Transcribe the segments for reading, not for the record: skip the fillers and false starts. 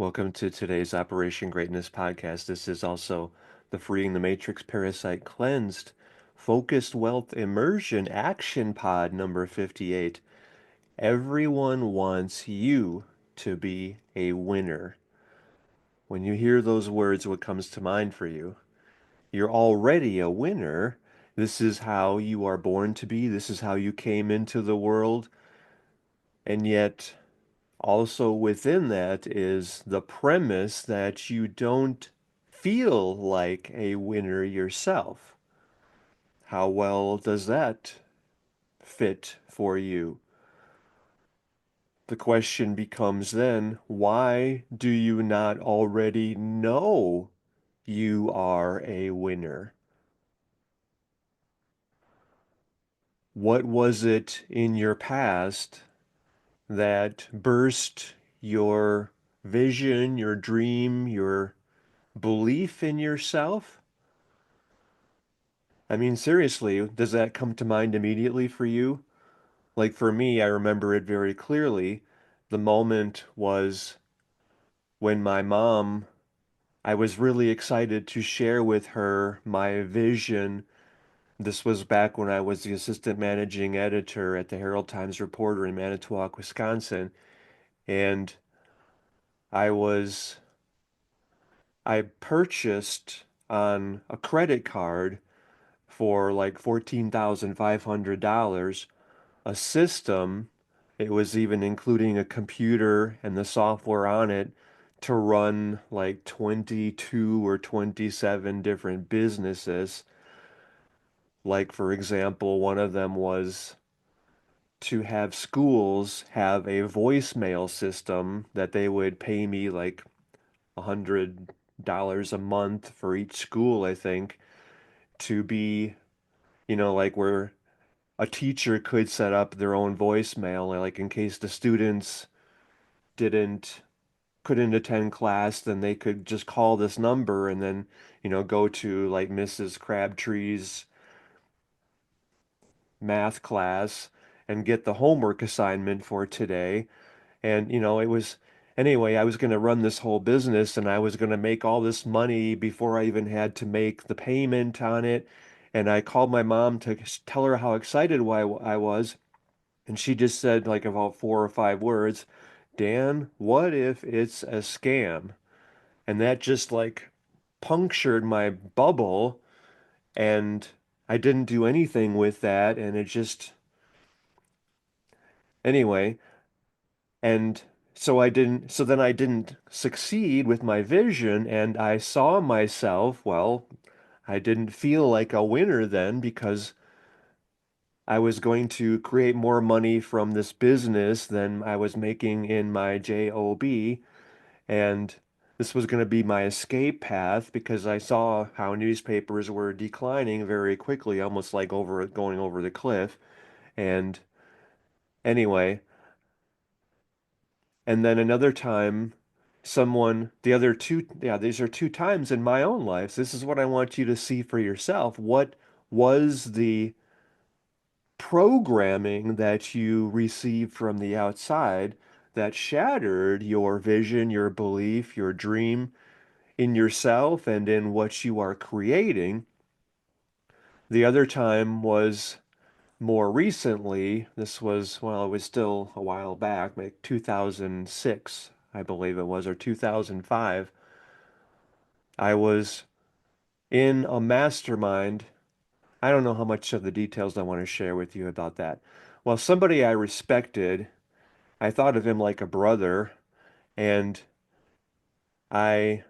Welcome to today's Operation Greatness podcast. This is also the Freeing the Matrix Parasite Cleansed Focused Wealth Immersion Action Pod number 58. Everyone wants you to be a winner. When you hear those words, what comes to mind for you? You're already a winner. This is how you are born to be. This is how you came into the world. And yet, also within that is the premise that you don't feel like a winner yourself. How well does that fit for you? The question becomes then, why do you not already know you are a winner? What was it in your past that burst your vision, your dream, your belief in yourself? I mean, seriously, does that come to mind immediately for you? Like for me, I remember it very clearly. The moment was when my mom, I was really excited to share with her my vision. This was back when I was the assistant managing editor at the Herald Times Reporter in Manitowoc, Wisconsin. And I was, I purchased on a credit card for like $14,500 a system. It was even including a computer and the software on it to run like 22 or 27 different businesses. Like, for example, one of them was to have schools have a voicemail system that they would pay me like $100 a month for each school, I think, to be, like where a teacher could set up their own voicemail, like in case the students didn't couldn't attend class, then they could just call this number and then, go to like Mrs. Crabtree's math class and get the homework assignment for today. And, it was anyway, I was going to run this whole business and I was going to make all this money before I even had to make the payment on it. And I called my mom to tell her how excited I was. And she just said like about four or five words, Dan, what if it's a scam? And that just like punctured my bubble and I didn't do anything with that and it just anyway, and so then I didn't succeed with my vision and I saw myself, well, I didn't feel like a winner then because I was going to create more money from this business than I was making in my job. And this was going to be my escape path because I saw how newspapers were declining very quickly, almost like going over the cliff. And anyway, and then another time, the other two, yeah, these are two times in my own life. So this is what I want you to see for yourself. What was the programming that you received from the outside that shattered your vision, your belief, your dream in yourself and in what you are creating? The other time was more recently. This was, well, it was still a while back, like 2006, I believe it was, or 2005. I was in a mastermind. I don't know how much of the details I want to share with you about that. Well, somebody I respected, I thought of him like a brother, and I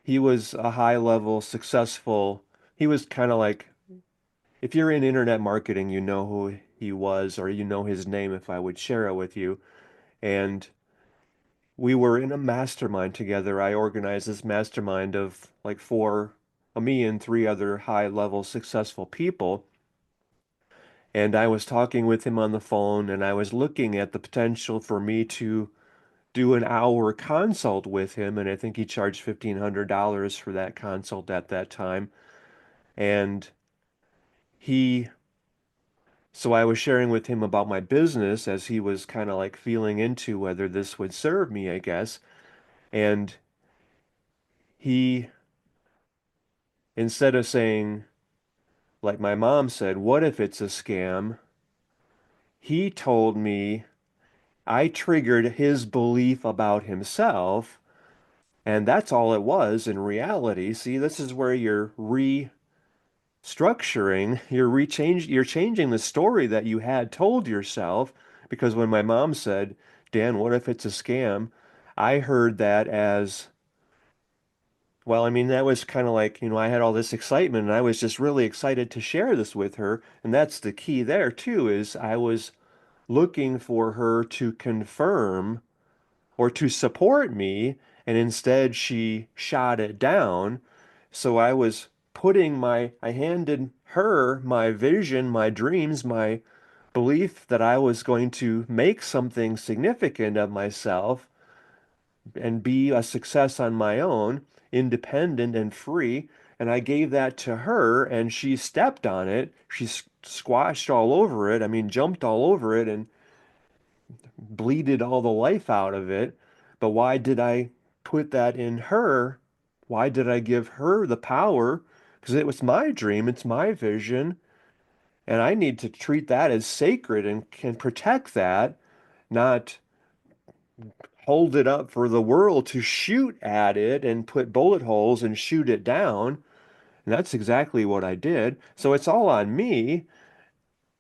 he was a high level successful. He was kind of like, if you're in internet marketing, you know who he was, or you know his name if I would share it with you. And we were in a mastermind together. I organized this mastermind of like me and three other high level successful people. And I was talking with him on the phone and I was looking at the potential for me to do an hour consult with him. And I think he charged $1,500 for that consult at that time. And he So I was sharing with him about my business as he was kind of like feeling into whether this would serve me, I guess. And he, instead of saying, like my mom said, what if it's a scam? He told me I triggered his belief about himself, and that's all it was in reality. See, this is where you're restructuring, you're changing the story that you had told yourself. Because when my mom said, Dan, what if it's a scam? I heard that as, well, I mean, that was kind of like, I had all this excitement and I was just really excited to share this with her. And that's the key there too, is I was looking for her to confirm or to support me, and instead she shot it down. So I handed her my vision, my dreams, my belief that I was going to make something significant of myself and be a success on my own, independent and free. And I gave that to her, and she stepped on it. She squashed all over it. I mean, jumped all over it and bleeded all the life out of it. But why did I put that in her? Why did I give her the power? Because it was my dream, it's my vision, and I need to treat that as sacred and can protect that, not hold it up for the world to shoot at it and put bullet holes and shoot it down. And that's exactly what I did. So it's all on me.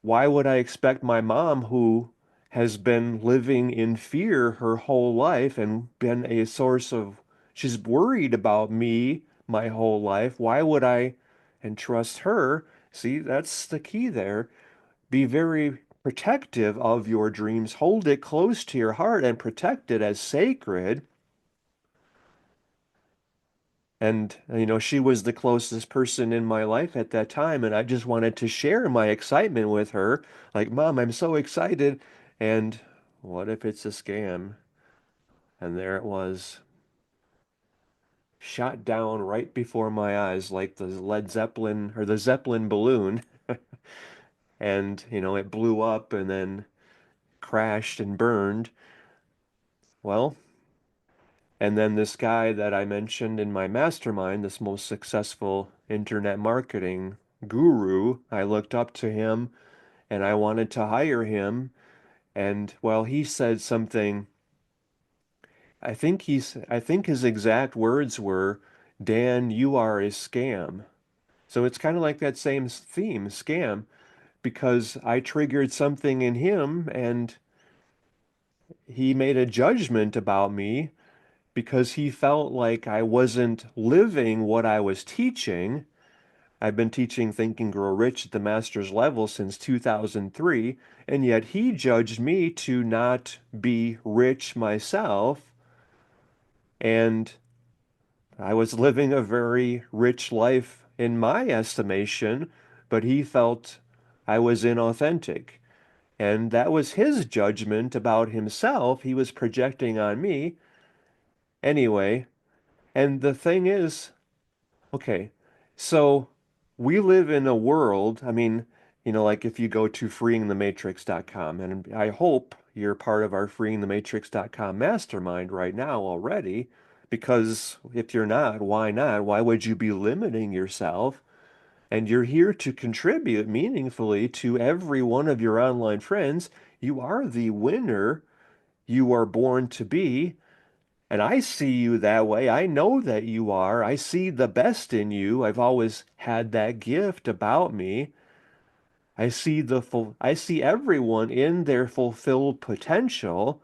Why would I expect my mom, who has been living in fear her whole life and been a source of, she's worried about me my whole life. Why would I entrust her? See, that's the key there. Be very protective of your dreams. Hold it close to your heart and protect it as sacred. And, she was the closest person in my life at that time. And I just wanted to share my excitement with her. Like, Mom, I'm so excited. And what if it's a scam? And there it was, shot down right before my eyes, like the Led Zeppelin or the Zeppelin balloon. And, it blew up and then crashed and burned. Well, and then this guy that I mentioned in my mastermind, this most successful internet marketing guru, I looked up to him and I wanted to hire him. And well, he said something, I think his exact words were, Dan, you are a scam. So it's kind of like that same theme, scam, because I triggered something in him and he made a judgment about me because he felt like I wasn't living what I was teaching. I've been teaching Think and Grow Rich at the master's level since 2003, and yet he judged me to not be rich myself. And I was living a very rich life in my estimation, but he felt I was inauthentic. And that was his judgment about himself. He was projecting on me. Anyway, and the thing is, okay, so we live in a world, I mean, like if you go to freeingthematrix.com, and I hope you're part of our freeingthematrix.com mastermind right now already, because if you're not, why not? Why would you be limiting yourself? And you're here to contribute meaningfully to every one of your online friends. You are the winner you are born to be. And I see you that way. I know that you are. I see the best in you. I've always had that gift about me. I see everyone in their fulfilled potential.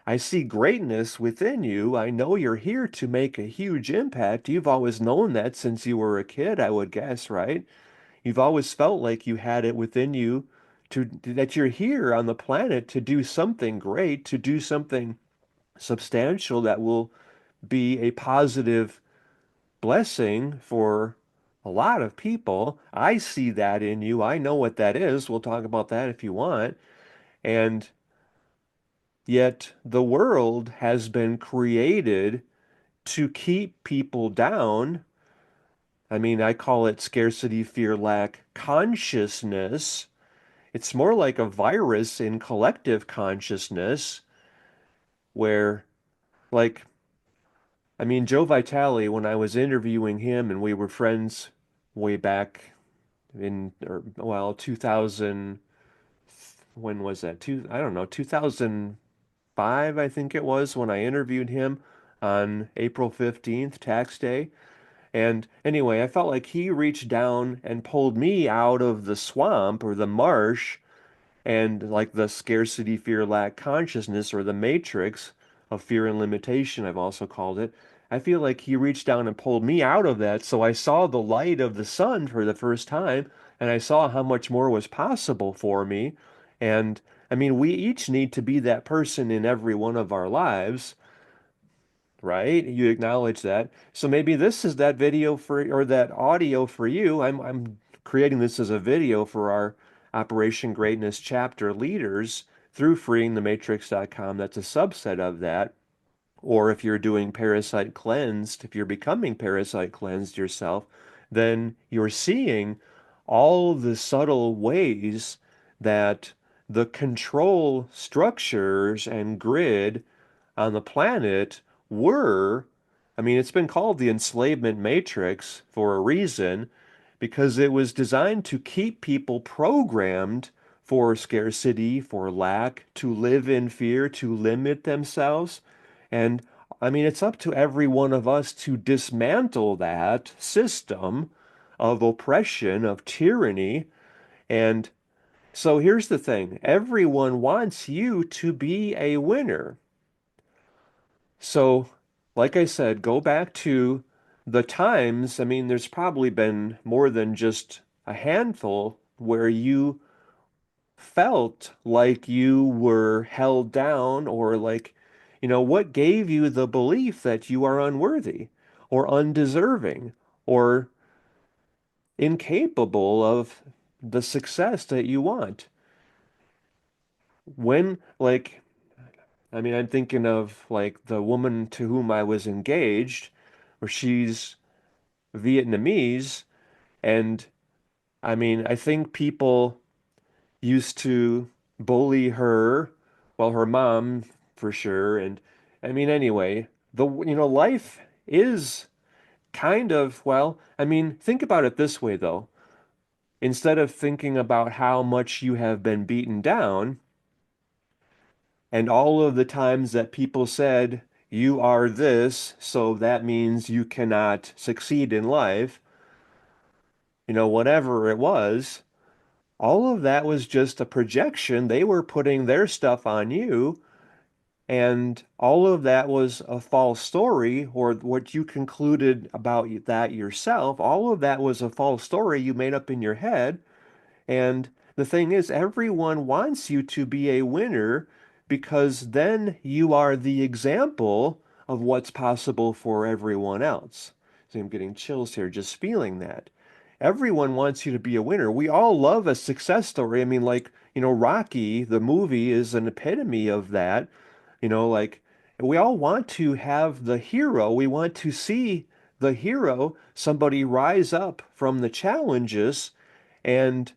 I see greatness within you. I know you're here to make a huge impact. You've always known that since you were a kid, I would guess, right? You've always felt like you had it within you that you're here on the planet to do something great, to do something substantial that will be a positive blessing for a lot of people. I see that in you. I know what that is. We'll talk about that if you want. And yet the world has been created to keep people down. I mean, I call it scarcity, fear, lack consciousness. It's more like a virus in collective consciousness where, like, I mean, Joe Vitale, when I was interviewing him and we were friends way back in, or, well, 2000, when was that? I don't know, 2005, I think it was, when I interviewed him on April 15th, tax day. And anyway, I felt like he reached down and pulled me out of the swamp or the marsh and like the scarcity, fear, lack consciousness or the matrix of fear and limitation, I've also called it. I feel like he reached down and pulled me out of that. So I saw the light of the sun for the first time and I saw how much more was possible for me. And I mean, we each need to be that person in every one of our lives, right? You acknowledge that. So maybe this is that video for or that audio for you. I'm creating this as a video for our Operation Greatness chapter leaders through freeingthematrix.com. That's a subset of that. Or if you're doing parasite cleansed, if you're becoming parasite cleansed yourself, then you're seeing all the subtle ways that the control structures and grid on the planet were, I mean, it's been called the enslavement matrix for a reason because it was designed to keep people programmed for scarcity, for lack, to live in fear, to limit themselves. And I mean, it's up to every one of us to dismantle that system of oppression, of tyranny. And so here's the thing, everyone wants you to be a winner. So, like I said, go back to the times. I mean, there's probably been more than just a handful where you felt like you were held down or like, what gave you the belief that you are unworthy or undeserving or incapable of the success that you want? When, like, I mean, I'm thinking of like the woman to whom I was engaged, where she's Vietnamese, and I mean, I think people used to bully her, well, her mom for sure, and I mean, anyway, life is kind of, well, I mean, think about it this way though. Instead of thinking about how much you have been beaten down, and all of the times that people said, you are this, so that means you cannot succeed in life, whatever it was, all of that was just a projection. They were putting their stuff on you, and all of that was a false story, or what you concluded about that yourself. All of that was a false story you made up in your head. And the thing is, everyone wants you to be a winner because then you are the example of what's possible for everyone else. See, I'm getting chills here just feeling that. Everyone wants you to be a winner. We all love a success story. I mean, like, Rocky, the movie, is an epitome of that. Like, we all want to have the hero. We want to see the hero, somebody rise up from the challenges and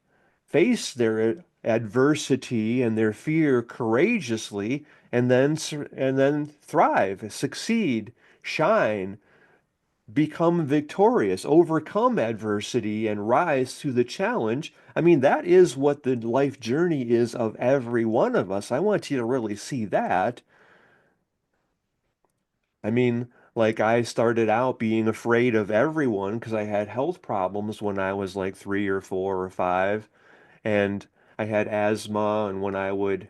face their adversity and their fear courageously and then thrive, succeed, shine, become victorious, overcome adversity and rise to the challenge. I mean, that is what the life journey is of every one of us. I want you to really see that. I mean, like I started out being afraid of everyone because I had health problems when I was like 3 or 4 or 5. And I had asthma, and when I would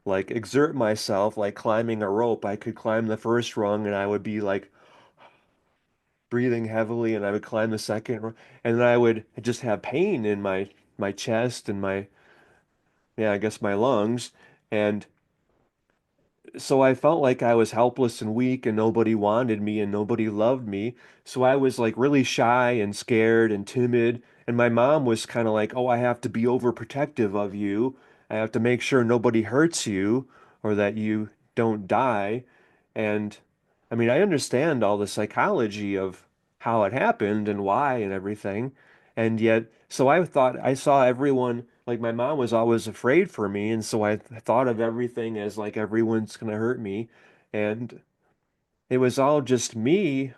like exert myself, like climbing a rope, I could climb the first rung and I would be like breathing heavily, and I would climb the second rung, and then I would just have pain in my chest and yeah, I guess my lungs. And so I felt like I was helpless and weak and nobody wanted me and nobody loved me. So I was like really shy and scared and timid. And my mom was kind of like, "Oh, I have to be overprotective of you. I have to make sure nobody hurts you or that you don't die." And I mean, I understand all the psychology of how it happened and why and everything. And yet, so I thought I saw everyone, like my mom was always afraid for me, and so I thought of everything as like everyone's gonna hurt me. And it was all just me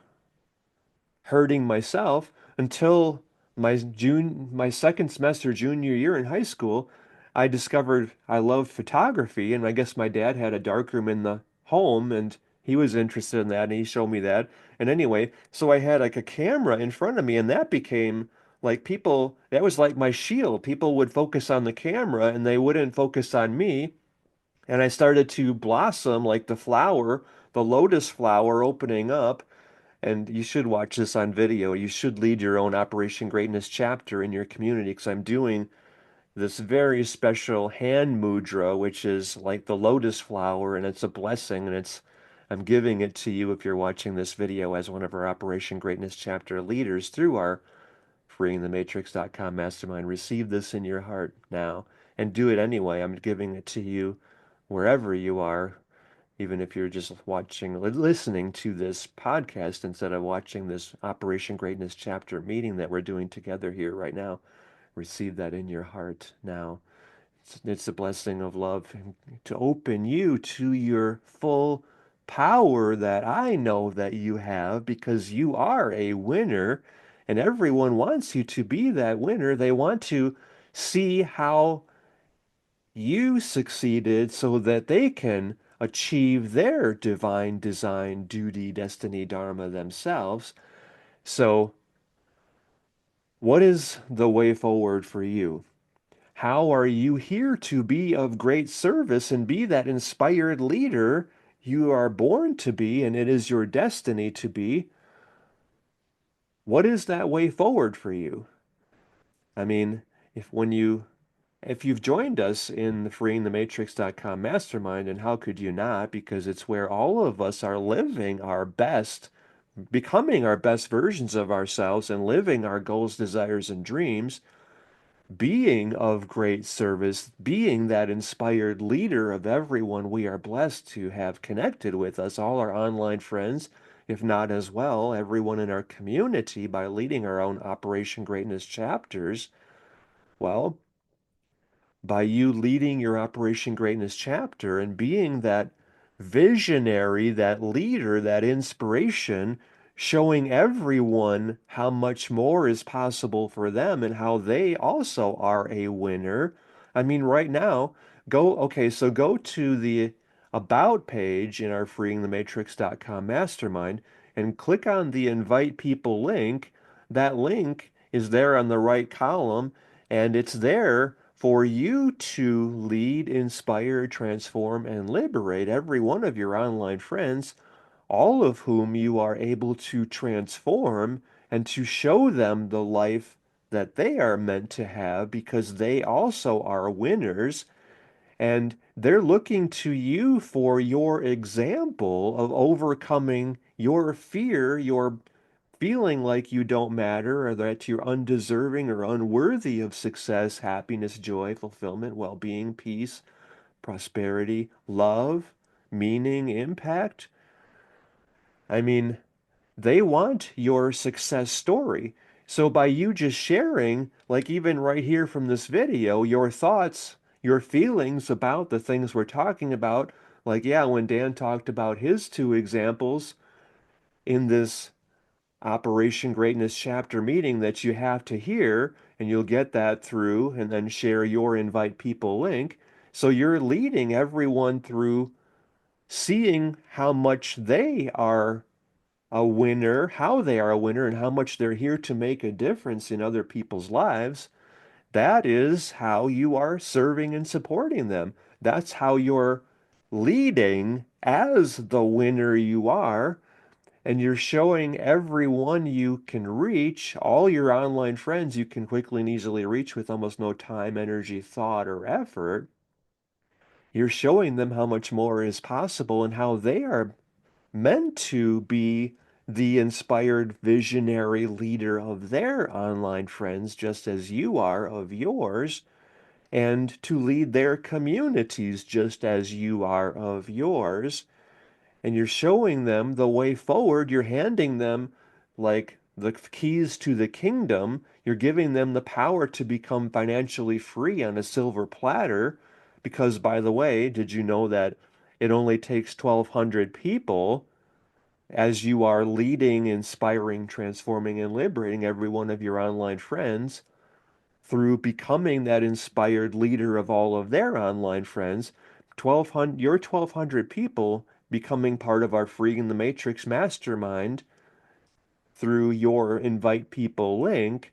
hurting myself until my second semester junior year in high school. I discovered I loved photography, and I guess my dad had a darkroom in the home, and he was interested in that, and he showed me that. And anyway, so I had like a camera in front of me, and that became like people, that was like my shield. People would focus on the camera and they wouldn't focus on me. And I started to blossom like the flower, the lotus flower opening up. And you should watch this on video. You should lead your own Operation Greatness chapter in your community because I'm doing this very special hand mudra, which is like the lotus flower, and it's a blessing, and I'm giving it to you if you're watching this video as one of our Operation Greatness chapter leaders through our freeingthematrix.com mastermind. Receive this in your heart now and do it anyway. I'm giving it to you wherever you are, even if you're just watching, listening to this podcast instead of watching this Operation Greatness chapter meeting that we're doing together here right now. Receive that in your heart now. It's a blessing of love to open you to your full power that I know that you have because you are a winner and everyone wants you to be that winner. They want to see how you succeeded so that they can achieve their divine design, duty, destiny, dharma themselves. So, what is the way forward for you? How are you here to be of great service and be that inspired leader you are born to be and it is your destiny to be? What is that way forward for you? I mean, if when you if you've joined us in the freeingthematrix.com mastermind, and how could you not? Because it's where all of us are living our best, becoming our best versions of ourselves and living our goals, desires, and dreams, being of great service, being that inspired leader of everyone we are blessed to have connected with us, all our online friends, if not as well, everyone in our community by leading our own Operation Greatness chapters. Well, by you leading your Operation Greatness chapter and being that visionary, that leader, that inspiration, showing everyone how much more is possible for them and how they also are a winner. I mean, right now, so go to the About page in our freeingthematrix.com mastermind and click on the Invite People link. That link is there on the right column and it's there for you to lead, inspire, transform, and liberate every one of your online friends, all of whom you are able to transform and to show them the life that they are meant to have because they also are winners and they're looking to you for your example of overcoming your fear, your feeling like you don't matter or that you're undeserving or unworthy of success, happiness, joy, fulfillment, well-being, peace, prosperity, love, meaning, impact. I mean, they want your success story. So by you just sharing, like even right here from this video, your thoughts, your feelings about the things we're talking about, like, yeah, when Dan talked about his two examples in this Operation Greatness chapter meeting that you have to hear, and you'll get that through and then share your invite people link. So you're leading everyone through seeing how much they are a winner, how they are a winner, and how much they're here to make a difference in other people's lives. That is how you are serving and supporting them. That's how you're leading as the winner you are. And you're showing everyone you can reach, all your online friends you can quickly and easily reach with almost no time, energy, thought, or effort. You're showing them how much more is possible and how they are meant to be the inspired visionary leader of their online friends, just as you are of yours, and to lead their communities just as you are of yours. And you're showing them the way forward. You're handing them like the keys to the kingdom. You're giving them the power to become financially free on a silver platter. Because, by the way, did you know that it only takes 1,200 people as you are leading, inspiring, transforming, and liberating every one of your online friends through becoming that inspired leader of all of their online friends, 1,200, your 1,200 people becoming part of our Freeing the Matrix mastermind through your invite people link,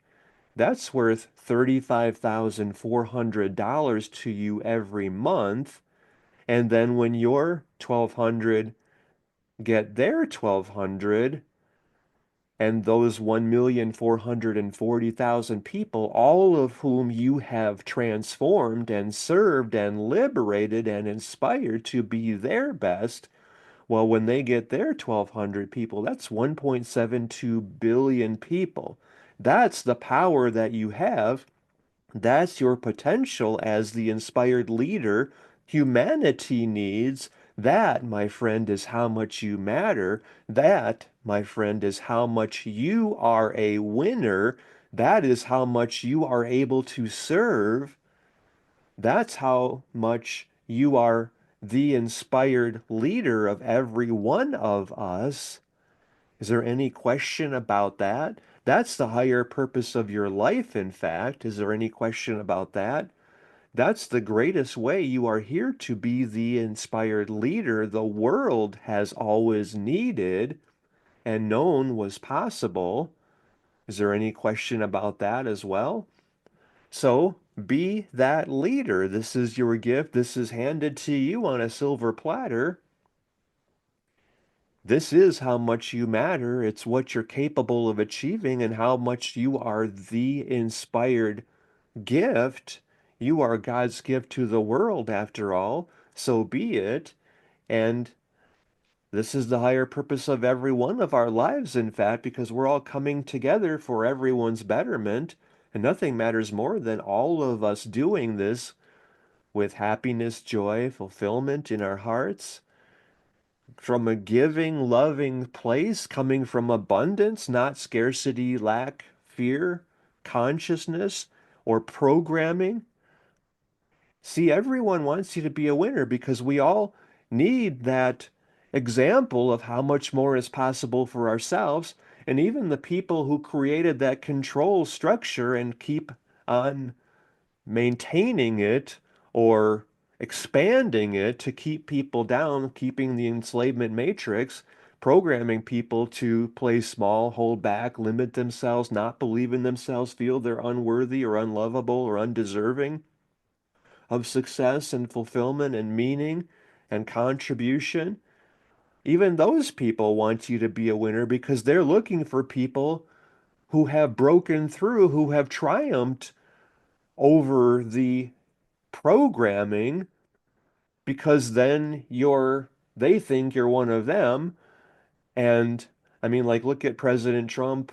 that's worth $35,400 to you every month. And then when your 1,200 get their 1,200, and those 1,440,000 people, all of whom you have transformed and served and liberated and inspired to be their best, well, when they get their 1,200 people, that's 1.72 billion people. That's the power that you have. That's your potential as the inspired leader humanity needs. That, my friend, is how much you matter. That, my friend, is how much you are a winner. That is how much you are able to serve. That's how much you are the inspired leader of every one of us. Is there any question about that? That's the higher purpose of your life, in fact. Is there any question about that? That's the greatest way you are here to be the inspired leader the world has always needed and known was possible. Is there any question about that as well? So be that leader. This is your gift. This is handed to you on a silver platter. This is how much you matter. It's what you're capable of achieving and how much you are the inspired gift. You are God's gift to the world, after all. So be it. And this is the higher purpose of every one of our lives, in fact, because we're all coming together for everyone's betterment. And nothing matters more than all of us doing this with happiness, joy, fulfillment in our hearts, from a giving, loving place, coming from abundance, not scarcity, lack, fear, consciousness, or programming. See, everyone wants you to be a winner because we all need that example of how much more is possible for ourselves. And even the people who created that control structure and keep on maintaining it or expanding it to keep people down, keeping the enslavement matrix, programming people to play small, hold back, limit themselves, not believe in themselves, feel they're unworthy or unlovable or undeserving of success and fulfillment and meaning and contribution. Even those people want you to be a winner because they're looking for people who have broken through, who have triumphed over the programming, because then they think you're one of them. And I mean, like, look at President Trump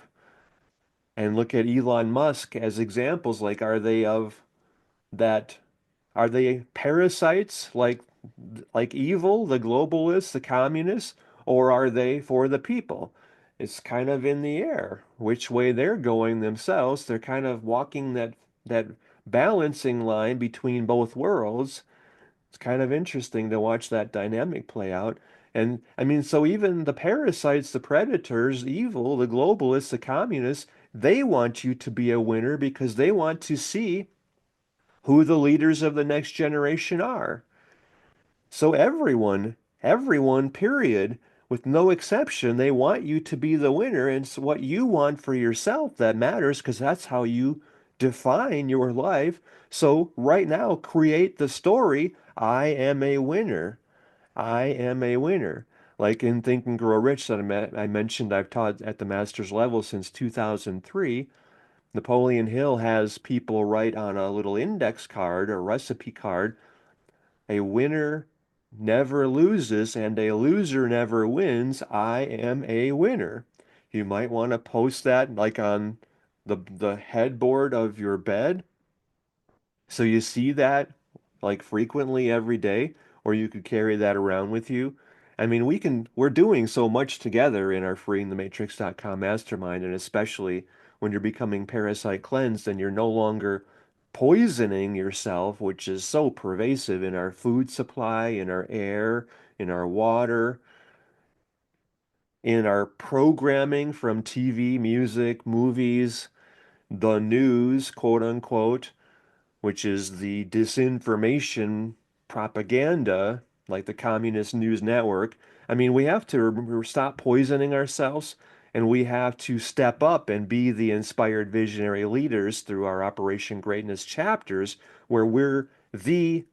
and look at Elon Musk as examples. Like, are they of that? Are they parasites like evil, the globalists, the communists, or are they for the people? It's kind of in the air which way they're going themselves. They're kind of walking that balancing line between both worlds. It's kind of interesting to watch that dynamic play out. And I mean, so even the parasites, the predators, evil, the globalists, the communists, they want you to be a winner because they want to see who the leaders of the next generation are. So everyone, period, with no exception, they want you to be the winner. And it's what you want for yourself that matters because that's how you define your life. So right now, create the story, I am a winner. I am a winner. Like in Think and Grow Rich that I mentioned, I've taught at the master's level since 2003. Napoleon Hill has people write on a little index card or recipe card, a winner never loses and a loser never wins. I am a winner. You might want to post that like on the headboard of your bed. So you see that like frequently every day, or you could carry that around with you. I mean, we're doing so much together in our freeingthematrix.com mastermind, and especially when you're becoming parasite cleansed and you're no longer poisoning yourself, which is so pervasive in our food supply, in our air, in our water, in our programming from TV, music, movies, the news, quote unquote, which is the disinformation propaganda, like the Communist News Network. I mean, we have to stop poisoning ourselves and we have to step up and be the inspired visionary leaders through our Operation Greatness chapters, where we're the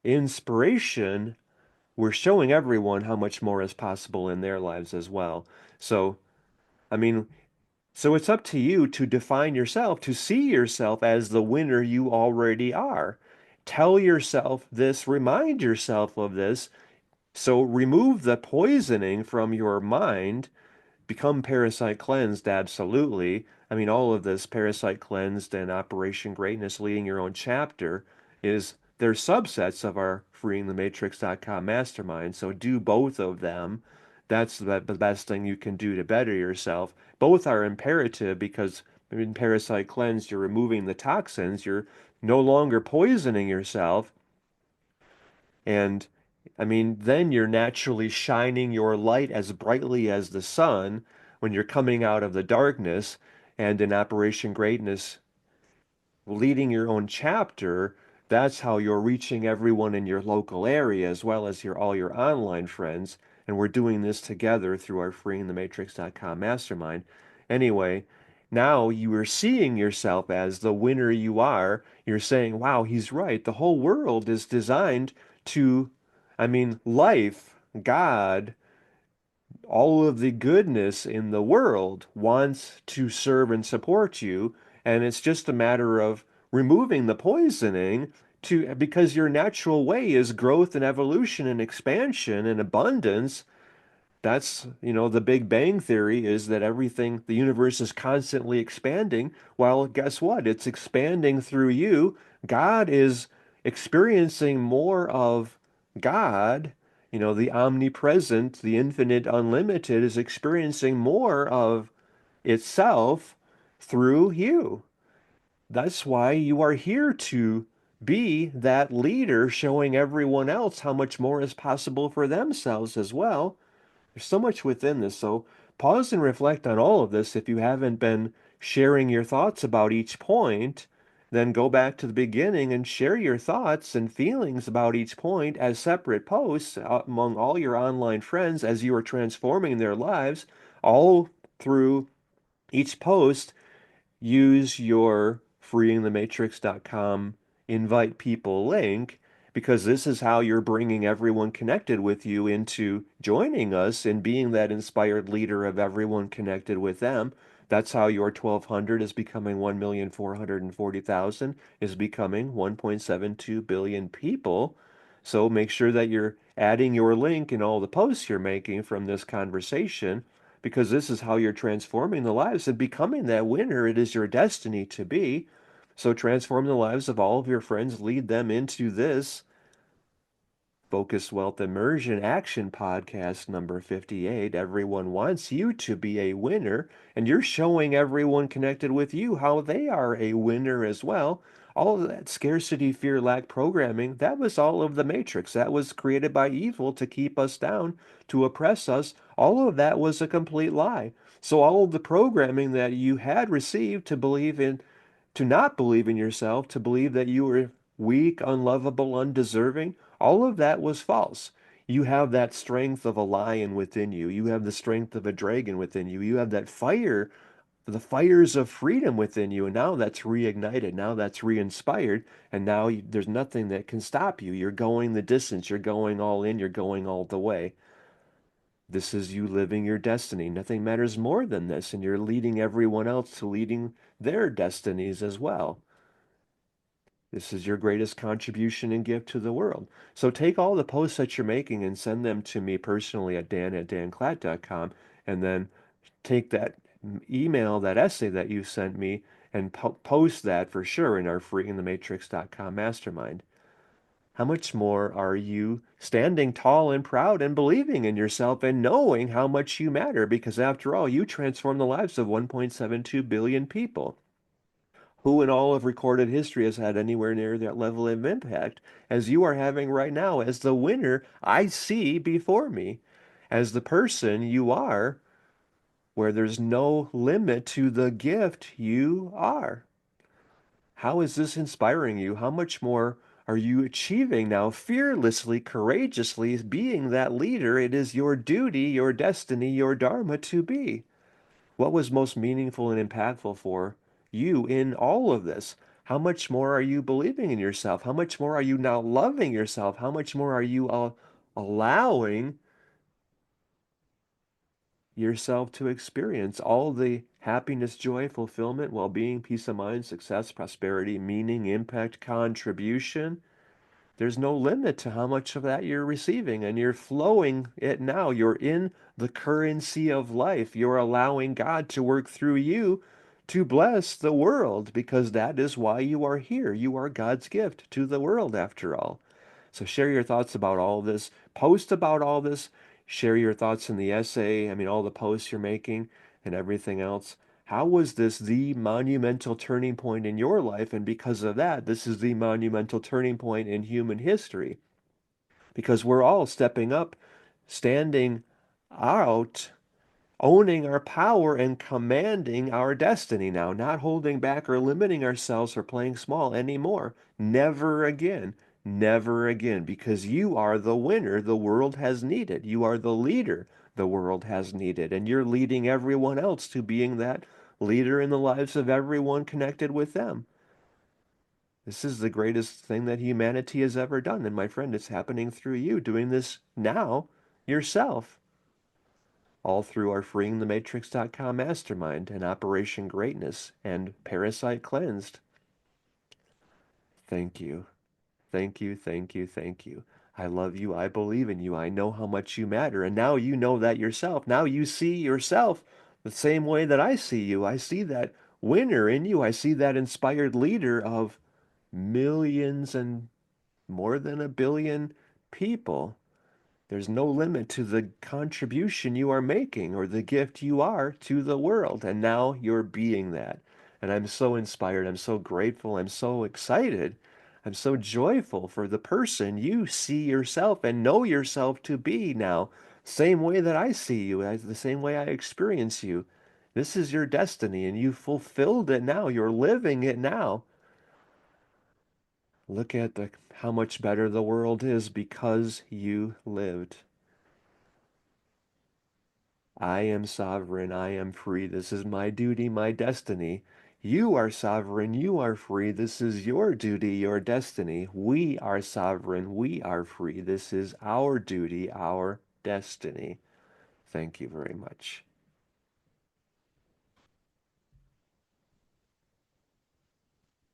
inspiration. We're showing everyone how much more is possible in their lives as well. So, I mean, so it's up to you to define yourself, to see yourself as the winner you already are. Tell yourself this, remind yourself of this. So remove the poisoning from your mind. Become parasite cleansed, absolutely. I mean, all of this parasite cleansed and Operation Greatness leading your own chapter is they're subsets of our freeingthematrix.com mastermind. So do both of them. That's the best thing you can do to better yourself. Both are imperative because in parasite cleanse, you're removing the toxins, you're no longer poisoning yourself. And I mean, then you're naturally shining your light as brightly as the sun when you're coming out of the darkness. And in Operation Greatness, leading your own chapter, that's how you're reaching everyone in your local area as well as all your online friends. And we're doing this together through our freeingthematrix.com mastermind. Anyway, now you are seeing yourself as the winner you are. You're saying, wow, he's right. The whole world is designed to, I mean, life, God, all of the goodness in the world wants to serve and support you, and it's just a matter of removing the poisoning to because your natural way is growth and evolution and expansion and abundance. That's, the Big Bang Theory is that everything, the universe is constantly expanding. Well, guess what? It's expanding through you. God is experiencing more of God. The omnipresent, the infinite, unlimited is experiencing more of itself through you. That's why you are here to be that leader, showing everyone else how much more is possible for themselves as well. There's so much within this. So pause and reflect on all of this. If you haven't been sharing your thoughts about each point, then go back to the beginning and share your thoughts and feelings about each point as separate posts among all your online friends as you are transforming their lives, all through each post. Use your freeingthematrix.com invite people link because this is how you're bringing everyone connected with you into joining us and being that inspired leader of everyone connected with them. That's how your 1200 is becoming 1,440,000 is becoming 1.72 billion people. So make sure that you're adding your link in all the posts you're making from this conversation because this is how you're transforming the lives and becoming that winner. It is your destiny to be. So transform the lives of all of your friends, lead them into this Focus Wealth Immersion Action Podcast number 58. Everyone wants you to be a winner, and you're showing everyone connected with you how they are a winner as well. All of that scarcity, fear, lack programming, that was all of the Matrix. That was created by evil to keep us down, to oppress us. All of that was a complete lie. So all of the programming that you had received to believe in, to not believe in yourself, to believe that you were weak, unlovable, undeserving, all of that was false. You have that strength of a lion within you. You have the strength of a dragon within you. You have that fire, the fires of freedom within you. And now that's reignited. Now that's re-inspired. And now there's nothing that can stop you. You're going the distance. You're going all in. You're going all the way. This is you living your destiny. Nothing matters more than this. And you're leading everyone else to leading their destinies as well. This is your greatest contribution and gift to the world. So take all the posts that you're making and send them to me personally at dan@danclatt.com, and then take that email, that essay that you sent me, and post that for sure in our freeingthematrix.com mastermind. How much more are you standing tall and proud and believing in yourself and knowing how much you matter? Because after all, you transform the lives of 1.72 billion people. Who in all of recorded history has had anywhere near that level of impact as you are having right now as the winner I see before me? as the person you are, where there's no limit to the gift you are. How is this inspiring you? How much more are you achieving now, fearlessly, courageously being that leader it is your duty, your destiny, your dharma to be? What was most meaningful and impactful for you in all of this? How much more are you believing in yourself? How much more are you now loving yourself? How much more are you allowing yourself to experience all the happiness, joy, fulfillment, well-being, peace of mind, success, prosperity, meaning, impact, contribution? There's no limit to how much of that you're receiving, and you're flowing it now. You're in the currency of life. You're allowing God to work through you to bless the world because that is why you are here. You are God's gift to the world, after all. So share your thoughts about all this. Post about all this. Share your thoughts in the essay. I mean, all the posts you're making and everything else. How was this the monumental turning point in your life? And because of that, this is the monumental turning point in human history. Because we're all stepping up, standing out, owning our power and commanding our destiny now, not holding back or limiting ourselves or playing small anymore. Never again. Never again. Because you are the winner the world has needed. You are the leader the world has needed. And you're leading everyone else to being that leader in the lives of everyone connected with them. This is the greatest thing that humanity has ever done. And my friend, it's happening through you doing this now yourself, all through our freeingthematrix.com mastermind and Operation Greatness and Parasite Cleansed. Thank you. Thank you, thank you, thank you. I love you. I believe in you. I know how much you matter. And now you know that yourself. Now you see yourself the same way that I see you. I see that winner in you. I see that inspired leader of millions and more than a billion people. There's no limit to the contribution you are making or the gift you are to the world. And now you're being that. And I'm so inspired. I'm so grateful. I'm so excited. I'm so joyful for the person you see yourself and know yourself to be now. Same way that I see you, the same way I experience you. This is your destiny and you fulfilled it now. You're living it now. Look at how much better the world is because you lived. I am sovereign, I am free. This is my duty, my destiny. You are sovereign, you are free. This is your duty, your destiny. We are sovereign, we are free. This is our duty, our destiny. Thank you very much.